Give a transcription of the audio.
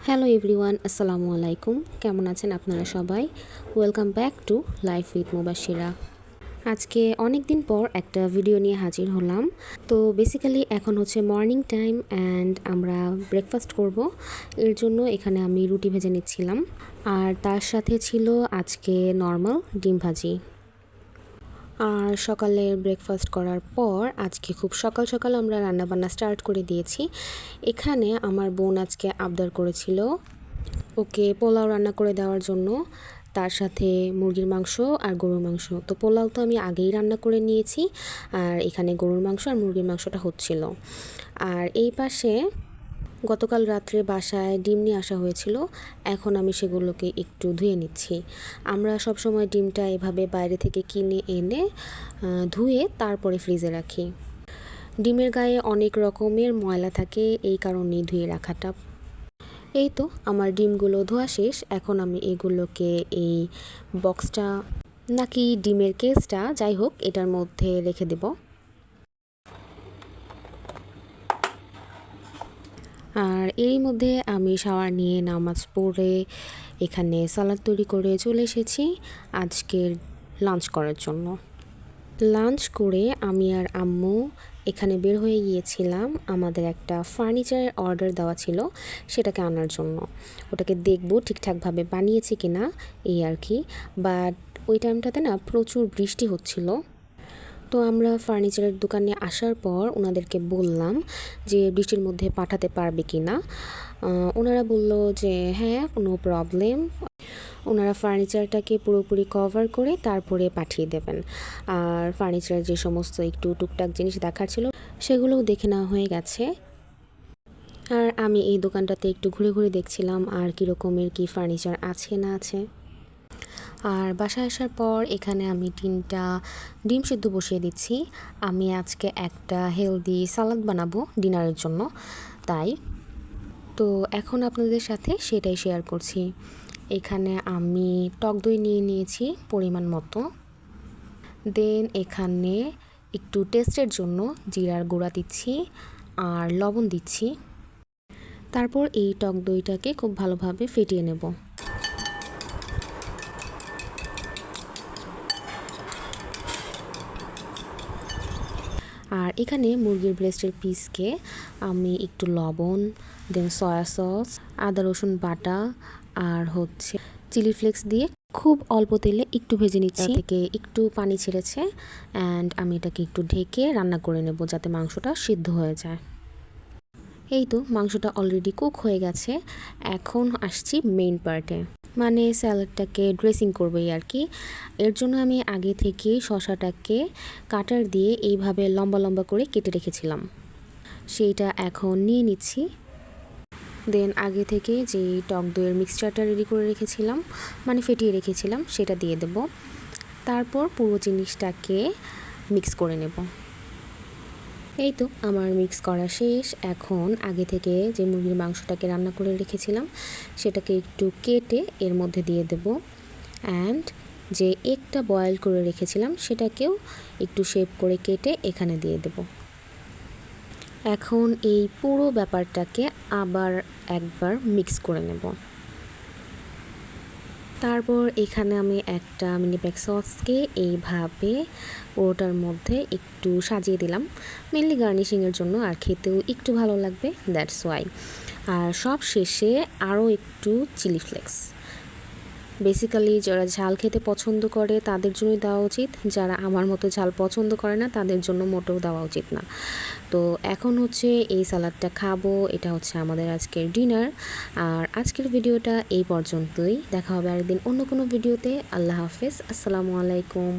Hello everyone, আসসালামু আলাইকুম। কেমন আছেন আপনারা সবাই? Welcome back to life with Mobasira. আজকে অনেক দিন পর একটা ভিডিও নিয়ে হাজির হলাম। তো বেসিক্যালি এখন হচ্ছে মর্নিং টাইম অ্যান্ড আমরা ব্রেকফাস্ট করব। এর জন্য এখানে আমি রুটি ভেজে নিচ্ছিলাম, আর তার সাথে ছিল আজকে নর্মাল ডিম ভাজি। আর সকালের ব্রেকফাস্ট করার পর আজকে খুব সকাল সকাল আমরা রান্নাবান্না স্টার্ট করে দিয়েছি। এখানে আমার বোন আজকে আবদার করেছিল ওকে পোলাও রান্না করে দেওয়ার জন্য, তার সাথে মুরগির মাংস আর গরুর মাংস। তো পোলাও তো আমি আগেই রান্না করে নিয়েছি, আর এখানে গরুর মাংস আর মুরগির মাংসটা হচ্ছিল। আর এই পাশে গতকাল রাত্রে বাসায় ডিম নিয়ে আসা হয়েছিল, এখন আমি সেগুলোকে একটু ধুয়ে নিচ্ছি। আমরা সব সময় ডিমটা এভাবে বাইরে থেকে কিনে এনে ধুয়ে তারপরে ফ্রিজে রাখি। ডিমের গায়ে অনেক রকমের ময়লা থাকে, এই কারণেই ধুয়ে রাখাটা। এই তো আমার ডিমগুলো ধোয়া শেষ। এখন আমি এগুলোকে এই বক্সটা নাকি ডিমের কেসটা, যাই হোক, এটার মধ্যে রেখে দেব। আর এরই মধ্যে আমি শাওয়ার নিয়ে নামাজ পড়ে এখানে সালাদ তৈরি করে চলে এসেছি আজকের লাঞ্চ করার জন্য। লাঞ্চ করে আমি আর আম্মু এখানে বের হয়ে গিয়েছিলাম। আমাদের একটা ফার্নিচারের অর্ডার দেওয়া ছিল, সেটাকে আনার জন্য। ওটাকে দেখবো ঠিকঠাকভাবে বানিয়েছি কিনা, এই আর কি। বাট ওই টাইমটাতে না প্রচুর বৃষ্টি হচ্ছিল। তো আমরা ফার্নিচারের দোকানে আসার পর ওনাদেরকে বললাম যে বৃষ্টির মধ্যে পাঠাতে পারবে কি না। ওনারা বলল যে হ্যাঁ, নো প্রবলেম। ওনারা ফার্নিচারটাকে পুরোপুরি কভার করে তারপরে পাঠিয়ে দেবেন। আর ফার্নিচারের যে সমস্ত একটু টুকটাক জিনিস দেখার ছিল সেগুলোও দেখে নেওয়া হয়ে গেছে। আর আমি এই দোকানটাতে একটু ঘুরে ঘুরে দেখছিলাম আর কী রকমের কী ফার্নিচার আছে না আছে। আর বাসায় আসার পর এখানে আমি 3টা ডিম সিদ্ধ বসিয়ে দিচ্ছি। আমি আজকে একটা হেলদি সালাদ বানাবো ডিনারের জন্য, তাই তো এখন আপনাদের সাথে সেটাই শেয়ার করছি। এখানে আমি টক দই নিয়ে নিয়েছি পরিমাণ মতো। দেন এখানে একটু টেস্টের জন্য জিরার গুঁড়া দিচ্ছি আর লবণ দিচ্ছি। তারপর এই টক দইটাকে খুব ভালোভাবে ফেটিয়ে নেব। আর এখানে মুরগির ব্রেস্টের পিসকে আমি একটু লবণ, দেন সয়া সস, আদা রসুন বাটা আর হচ্ছে চিলি ফ্লেক্স দিয়ে খুব অল্প তেলে একটু ভেজে নিচ্ছি। থেকে একটু পানি ছেড়েছে অ্যান্ড আমি এটাকে একটু ঢেকে রান্না করে নেব যাতে মাংসটা সিদ্ধ হয়ে যায়। এই তো মাংসটা অলরেডি কুক হয়ে গেছে। এখন আসছি মেইন পার্টে, মানে স্যালাডটাকে ড্রেসিং করবোই আর কি। এর জন্য আমি আগে থেকে শসাটাকে কাটার দিয়ে এইভাবে লম্বা লম্বা করে কেটে রেখেছিলাম, সেইটা এখন নিয়ে নিচ্ছি। দেন আগে থেকে যে টক দইয়ের মিক্সচারটা রেডি করে রেখেছিলাম, মানে ফেটিয়ে রেখেছিলাম, সেটা দিয়ে দেব। তারপর পুরো জিনিসটাকে মিক্স করে নেব। এই তো আমার মিক্স করা শেষ। এখন আগে থেকে যে মুরগির মাংসটাকে রান্না করে রেখেছিলাম সেটাকে একটু কেটে এর মধ্যে দিয়ে দেব। অ্যান্ড যে এগটা বয়েল করে রেখেছিলাম সেটাকেও একটু শেপ করে কেটে এখানে দিয়ে দেব। এখন এই পুরো ব্যাপারটাকে আবার একবার মিক্স করে নেব। তারপর এখানে আমি একটা মিনিপ্যাক সসকে এইভাবে ওটার মধ্যে একটু সাজিয়ে দিলাম, মেনলি গার্নিশিংয়ের জন্য, আর খেতেও একটু ভালো লাগবে, দ্যাটস ওয়াই। আর সব শেষে আরও একটু চিলি ফ্লেক্স। বেসিক্যালি যারা ঝাল খেতে পছন্দ করে তাদের জন্যই দেওয়া উচিত, যারা আমার মতো ঝাল পছন্দ করে না তাদের জন্য মোটেও দেওয়া উচিত না। তো এখন হচ্ছে এই সালাদটা খাবো, এটা হচ্ছে আমাদের আজকের ডিনার। আর আজকের ভিডিওটা এই পর্যন্তই। দেখা হবে আরেকদিন অন্য কোনো ভিডিওতে। আল্লাহ হাফেজ, আসসালামু আলাইকুম।